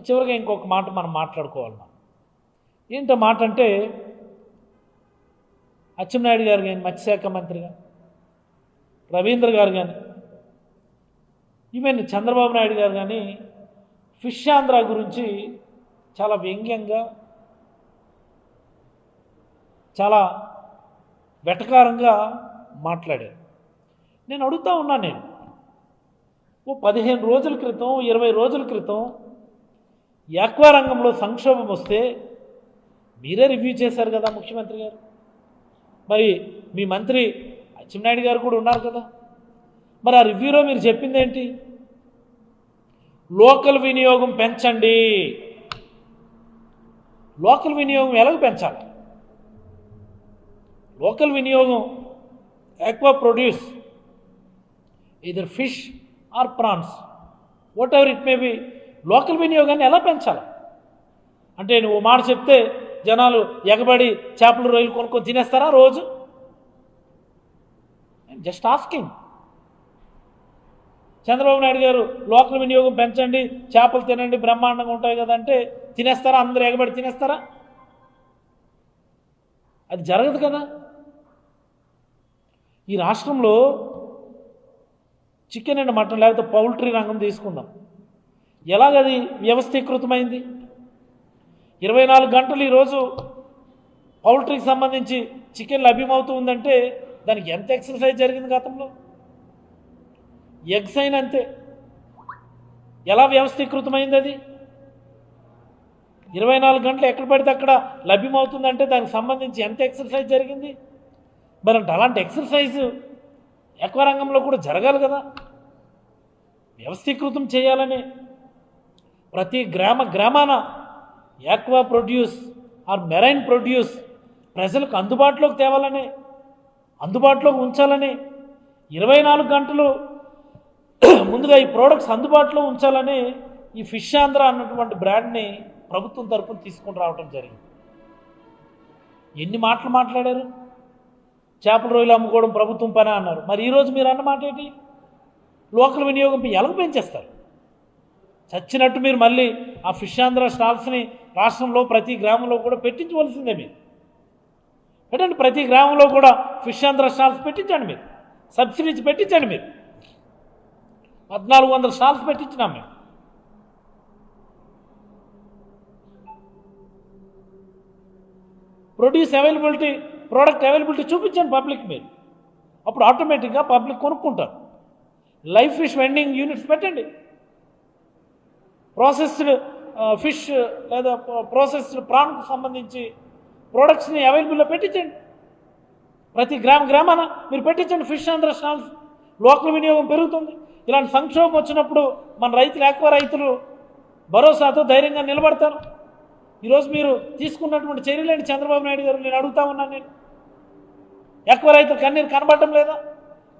చివరిగా ఇంకొక మాట మనం మాట్లాడుకోవాలి. ఏంటో మాట అంటే, అచ్చెన్నాయుడు గారు కానీ, మత్స్యశాఖ మంత్రిగా రవీంద్ర గారు కానీ, ఈవెన్ చంద్రబాబు నాయుడు గారు కానీ ఫిష్ ఆంధ్ర గురించి చాలా వ్యంగ్యంగా, చాలా వెటకారంగా మాట్లాడారు. నేను అడుగుతా ఉన్నాను, ఓ 15 రోజుల క్రితం, 20 రోజుల క్రితం యాక్వా రంగంలో సంక్షోభం వస్తే మీరే రివ్యూ చేశారు కదా ముఖ్యమంత్రి గారు. మరి మీ మంత్రి అచ్చెన్నాయుడు గారు కూడా ఉన్నారు కదా. మరి ఆ రివ్యూలో మీరు చెప్పింది ఏంటి? లోకల్ వినియోగం పెంచండి. లోకల్ వినియోగం ఎలాగ పెంచాలి? లోకల్ వినియోగం, aqua produce, either fish or prawns, whatever it may be, local వినియోగాన్ని ఎలా పెంచాలి? అంటే నువ్వు మాట చెప్తే జనాలు ఎగబడి చేపలు రొయ్యలు కొనుక్కొని తినేస్తారా రోజు? Just asking. చంద్రబాబు నాయుడు గారు లోకల్ వినియోగం పెంచండి, చేపలు తినండి, బ్రహ్మాండంగా ఉంటాయి కదా అంటే తినేస్తారా? అందరూ ఎగబడి తినేస్తారా? అది జరగదు కదా. ఈ రాష్ట్రంలో చికెన్ అండ్ మటన్ లేకపోతే పౌల్ట్రీ రంగం తీసుకుందాం, ఎలాగది వ్యవస్థీకృతమైంది? 24 గంటలు ఈరోజు పౌల్ట్రీకి సంబంధించి చికెన్ లభ్యమవుతూ ఉందంటే దానికి ఎంత ఎక్సర్సైజ్ జరిగింది గతంలో? ఎగ్స్ అయినా అంతే. ఎలా వ్యవస్థీకృతమైంది అది? 24 గంటలు ఎక్కడ పడితే అక్కడ లభ్యమవుతుందంటే దానికి సంబంధించి ఎంత ఎక్సర్సైజ్ జరిగింది? మరి అంటే అలాంటి ఎక్సర్సైజ్ ఎక్కువ రంగంలో కూడా జరగాలి కదా. వ్యవస్థీకృతం చేయాలని ప్రతి గ్రామాన aqua produce are marine produce ప్రజలకు అందుబాటులోకి తేవాలని, అందుబాటులోకి ఉంచాలని, 24 గంటలు ముందుగా ఈ ప్రోడక్ట్స్ అందుబాటులో ఉంచాలని ఈ ఫిష్ ఆంధ్ర అన్నటువంటి బ్రాండ్ని ప్రభుత్వం తరఫున తీసుకొని రావడం జరిగింది. ఎన్ని మాటలు మాట్లాడారు? చేపల రొయ్యలు అమ్ముకోవడం ప్రభుత్వం పని అన్నారు. మరి ఈరోజు మీరు అన్న మాట ఏంటి? లోకల్ వినియోగం ఎలా పెంచేస్తారు? చచ్చినట్టు మీరు మళ్ళీ ఆ ఫిష్ ఆంధ్ర స్టాల్స్ని రాష్ట్రంలో ప్రతి గ్రామంలో కూడా పెట్టించవలసిందే. మీరు పెట్టండి, ప్రతి గ్రామంలో కూడా ఫిష్ ఆంధ్ర స్టాల్స్ పెట్టించండి. మీరు సబ్సిడీస్ పెట్టించండి. మీరు 1400 స్టాల్స్ పెట్టించినాం మేము. ప్రొడ్యూస్ అవైలబిలిటీ, ప్రోడక్ట్ అవైలబిలిటీ చూపించండి పబ్లిక్. మీరు అప్పుడు ఆటోమేటిక్గా పబ్లిక్ కొనుక్కుంటారు. లైవ్ ఫిష్ వెండింగ్ యూనిట్స్ పెట్టండి. ప్రాసెస్డ్ ఫిష్ లేదా ప్రాసెస్డ్ ప్రాన్కు సంబంధించి ప్రోడక్ట్స్ని అవైలబుల్లో పెట్టించండి. ప్రతి గ్రామాన మీరు పెట్టించండి ఫిష్ ఆంధ్ర స్టాల్స్. లోకల్ వినియోగం పెరుగుతుంది. ఇలాంటి సంక్షోభం వచ్చినప్పుడు మన రైతులు, ఎక్కువ రైతులు భరోసాతో ధైర్యంగా నిలబడతారు. ఈరోజు మీరు తీసుకున్నటువంటి చర్యలేంటి చంద్రబాబు నాయుడు గారు? నేను అడుగుతా ఉన్నాను. నేను ఎక్కువ రైతులు కన్నీరు కనబడటం లేదా?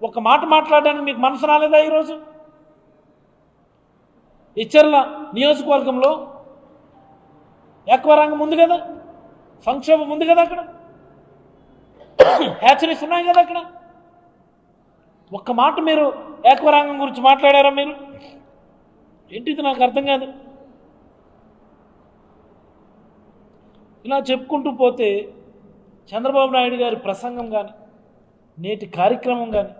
ఒక మాట మాట్లాడడానికి మీకు మనసు రాలేదా? ఈరోజు ఇచ్చర్ల నియోజకవర్గంలో ఎక్కువ రంగం ఉంది కదా, సంక్షోభం ఉంది కదా, అక్కడ హ్యాచరీస్ ఉన్నాయి కదా. అక్కడ ఒక్క మాట మీరు ఎక్కువ రంగం గురించి మాట్లాడారా? మీరు ఏంటిది? నాకు అర్థం కాదు. ఇలా చెప్పుకుంటూ పోతే చంద్రబాబు నాయుడు గారి ప్రసంగం కానీ, నేటి కార్యక్రమం కానీ,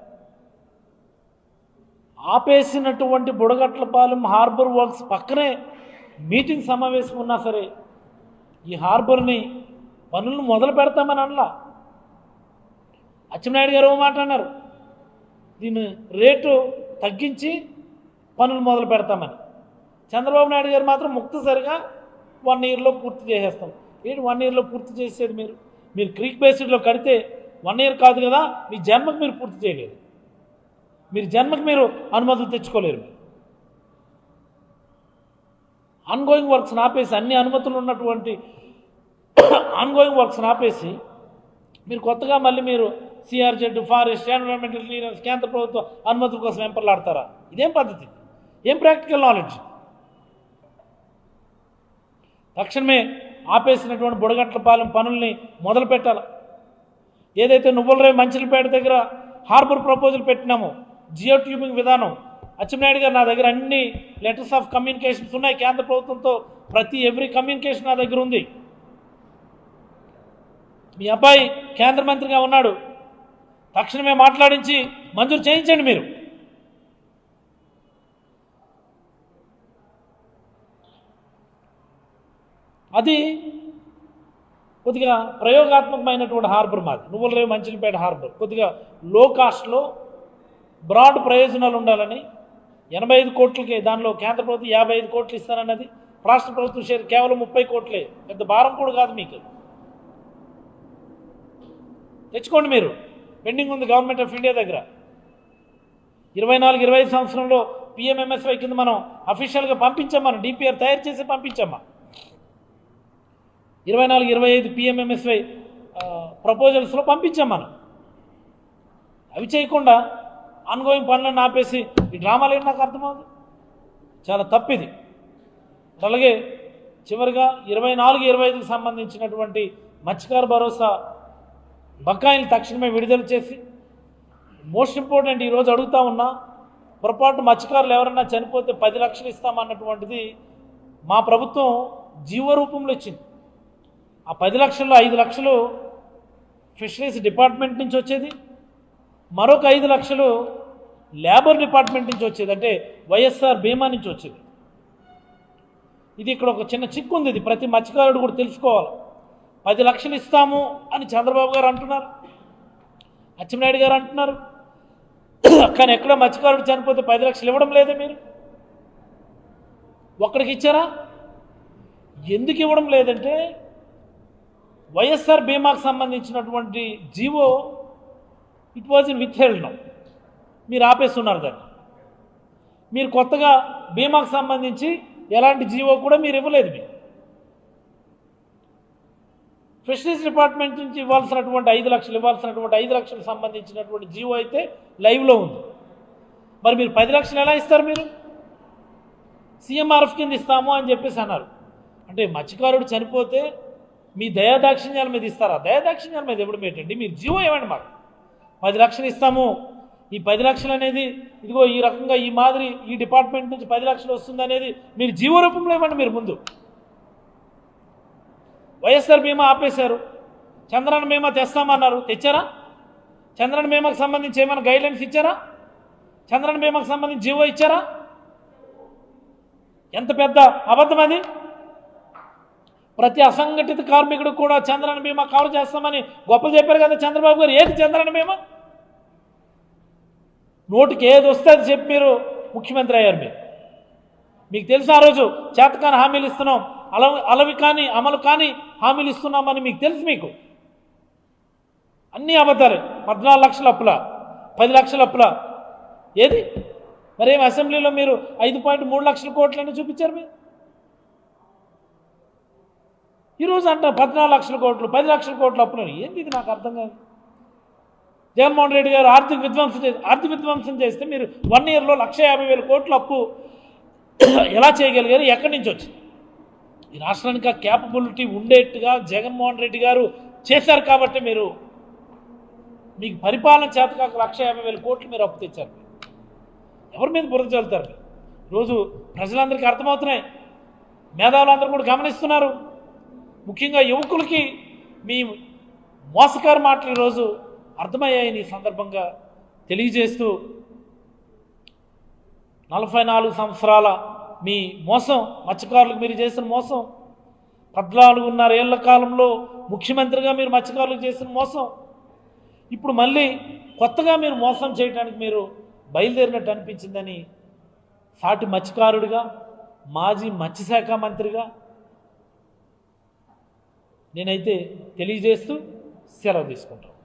ఆపేసినటువంటి బుడగట్లపాలెం హార్బర్ వర్క్స్ పక్కనే మీటింగ్ సమావేశం ఉన్నా సరే ఈ హార్బర్ని పనులను మొదలు పెడతామని అనలా. అచ్చెన్నాయుడు గారు ఓ మాట అన్నారు, దీన్ని రేటు తగ్గించి పనులు మొదలు పెడతామని. చంద్రబాబు నాయుడు గారు మాత్రం ముక్తసరిగా 1 ఇయర్లో పూర్తి చేసేస్తాం. ఏంటి 1 ఇయర్లో పూర్తి చేసేది? మీరు క్రీక్ బేసిడ్లో కడితే 1 ఇయర్ కాదు కదా, మీ జన్మకు మీరు పూర్తి చేయలేరు. మీరు జన్మకు మీరు అనుమతులు తెచ్చుకోలేరు. ఆన్గోయింగ్ వర్క్స్ని ఆపేసి, అన్ని అనుమతులు ఉన్నటువంటి ఆన్గోయింగ్ వర్క్స్ని ఆపేసి మీరు కొత్తగా మళ్ళీ మీరు సిఆర్జెడ్, ఫారెస్ట్, ఎన్విరాన్మెంటల్ క్లియరెన్స్, కేంద్ర ప్రభుత్వ అనుమతుల కోసం వెంపర్లాడతారా? ఇదేం పద్ధతి? ఏం ప్రాక్టికల్ నాలెడ్జ్? తక్షణమే ఆపేసినటువంటి బుడగట్లపాలెం పనుల్ని మొదలు పెట్టాలి. ఏదైతే నువ్వులరేవు మంచిలపేట దగ్గర హార్బర్ ప్రపోజల్ పెట్టినామో, జియో ట్యూబింగ్ విధానం, అచ్చెన్నాయుడు గారు నా దగ్గర అన్ని లెటర్స్ ఆఫ్ కమ్యూనికేషన్స్ ఉన్నాయి కేంద్ర ప్రభుత్వంతో ఎవ్రీ కమ్యూనికేషన్ నా దగ్గర ఉంది. మీ అబ్బాయి కేంద్ర మంత్రిగా ఉన్నాడు, తక్షణమే మాట్లాడించి మంజూరు చేయించండి మీరు. అది కొద్దిగా ప్రయోగాత్మకమైనటువంటి హార్బర్ మాది, నువ్వులరేవు మంచినపేట హార్బర్. కొద్దిగా లో కాస్ట్లో బ్రాడ్ ప్రయోజనాలు ఉండాలని 85 కోట్లకి, దానిలో కేంద్ర ప్రభుత్వం 55 కోట్లు ఇస్తానన్నది, రాష్ట్ర ప్రభుత్వం షేర్ కేవలం 30 కోట్లే. పెద్ద భారం కూడా కాదు మీకు. తెచ్చుకోండి మీరు, పెండింగ్ ఉంది గవర్నమెంట్ ఆఫ్ ఇండియా దగ్గర. 24-25 సంవత్సరంలో పిఎంఎంఎస్వై కింద మనం అఫీషియల్గా పంపించాం, మనం డిపిఆర్ తయారు చేసి పంపించామా. 24-25 పిఎంఎంఎస్వై ప్రపోజల్స్లో పంపించాం మనం. అవి చేయకుండా ఆన్గోయింగ్ పనులను ఆపేసి ఈ డ్రామాలు ఏంటి నాకు అర్థమవుతుంది, చాలా తప్పిది. అలాగే చివరిగా 24-25కి సంబంధించినటువంటి మత్స్యకార భరోసా బకాయిలు తక్షణమే విడుదల చేసి, మోస్ట్ ఇంపార్టెంట్ ఈరోజు అడుగుతా ఉన్నా, పొరపాటు మత్స్యకారులు ఎవరన్నా చనిపోతే 10 లక్షలు ఇస్తామన్నటువంటిది మా ప్రభుత్వం జీవో రూపంలో ఇచ్చింది. ఆ 10 లక్షల్లో 5 లక్షలు ఫిషరీస్ డిపార్ట్మెంట్ నుంచి వచ్చేది, మరొక 5 లక్షలు లేబర్ డిపార్ట్మెంట్ నుంచి వచ్చేది, అంటే వైఎస్ఆర్ బీమా నుంచి వచ్చేది. ఇది ఇక్కడ ఒక చిన్న చిక్కు ఉంది, ఇది ప్రతి మత్స్యకారుడు కూడా తెలుసుకోవాలి. 10 లక్షలు ఇస్తాము అని చంద్రబాబు గారు అంటున్నారు, అచ్చెన్నాయుడు గారు అంటున్నారు, కానీ ఎక్కడ మత్స్యకారుడు చనిపోతే 10 లక్షలు ఇవ్వడం లేదే. మీరు ఒక్కడికి ఇచ్చారా? ఎందుకు ఇవ్వడం లేదంటే వైఎస్ఆర్ బీమాకు సంబంధించినటువంటి GO it was in with held. మీరు ఆపేస్తున్నారు దాన్ని. మీరు కొత్తగా బీమాకు సంబంధించి ఎలాంటి జీవో కూడా మీరు ఇవ్వలేదు. మీరు ఫిషరీస్ డిపార్ట్మెంట్ నుంచి ఇవ్వాల్సినటువంటి 5 లక్షలు, ఇవ్వాల్సినటువంటి 5 లక్షలకు సంబంధించినటువంటి జీవో అయితే లైవ్లో ఉంది. మరి మీరు 10 లక్షలు ఎలా ఇస్తారు? మీరు సీఎంఆర్ఎఫ్ కింద ఇస్తాము అని చెప్పేసి అన్నారు. అంటే మత్స్యకారుడు చనిపోతే మీ దయాదాక్షిణ్యాల మీద ఇస్తారా? దయాదాక్షిణ్యాల మీద ఎప్పుడు పెట్టండి, మీరు జీవో ఇవ్వండి. మాకు 10 లక్షలు ఇస్తాము, ఈ 10 లక్షలు అనేది ఇదిగో ఈ రకంగా ఈ మాదిరి ఈ డిపార్ట్మెంట్ నుంచి 10 లక్షలు వస్తుంది అనేది మీరు జీవో రూపంలో ఇవ్వండి. మీరు ముందు వైఎస్ఆర్ బీమా ఆపేశారు, చంద్రన్న బీమా తెస్తామన్నారు, తెచ్చారా? చంద్రన్న బీమాకు సంబంధించి ఏమైనా గైడ్లైన్స్ ఇచ్చారా? చంద్రన్న బీమాకు సంబంధించి జీవో ఇచ్చారా? ఎంత పెద్ద అబద్ధం అది. ప్రతి అసంఘటిత కార్మికుడు కూడా చంద్రన్న బీమా కవర్ చేస్తామని గొప్పలు చెప్పారు కదా చంద్రబాబు గారు. ఏది చంద్రన్న బీమా? నోటికి ఏది వస్తే అది చెప్పి మీరు ముఖ్యమంత్రి అయ్యారు. మీకు తెలుసు ఆ రోజు చేతకాని హామీలు ఇస్తున్నాం, అలవి కానీ అమలు కానీ హామీలు ఇస్తున్నామని మీకు తెలుసు. మీకు అన్నీ అబద్ధాలు. 14 లక్షల అప్పుల, 10 లక్షల అప్పుల. ఏది మరేం అసెంబ్లీలో మీరు 5.3 లక్షల కోట్లని చూపించారు. మీరు ఈరోజు అంట 14 లక్షల కోట్లు, 10 లక్షల కోట్ల అప్పులని. ఏంది ఇది? నాకు అర్థం కాదు. జగన్మోహన్ రెడ్డి గారు ఆర్థిక విధ్వంసం చేస్తే మీరు 1 ఇయర్లో 1,50,000 కోట్ల అప్పు ఎలా చేయగలిగారు? ఎక్కడి నుంచి వచ్చింది? ఈ రాష్ట్రానికి ఆ క్యాపబిలిటీ ఉండేట్టుగా జగన్మోహన్ రెడ్డి గారు చేశారు కాబట్టి మీకు పరిపాలన చేతకాక 1,50,000 కోట్లు మీరు అప్పు తెచ్చారు. ఎవరి మీద బురద చల్లుతారు? ఈరోజు ప్రజలందరికీ అర్థమవుతున్నాయి, మేధావులందరూ కూడా గమనిస్తున్నారు. ముఖ్యంగా యువకులకి మీ మోసకారు మాటలు ఈరోజు అర్థమయ్యాయని ఈ సందర్భంగా తెలియజేస్తూ, 44 సంవత్సరాల మీ మోసం, మత్స్యకారులకు మీరు చేసిన మోసం, 14.5 ఏళ్ల కాలంలో ముఖ్యమంత్రిగా మీరు మత్స్యకారులకు చేసిన మోసం, ఇప్పుడు మళ్ళీ కొత్తగా మీరు మోసం చేయడానికి మీరు బయలుదేరినట్టు అనిపించిందని సాటి మత్స్యకారుడిగా, మాజీ మత్స్యశాఖ మంత్రిగా నేనైతే తెలియజేస్తూ సెలవు తీసుకుంటాను.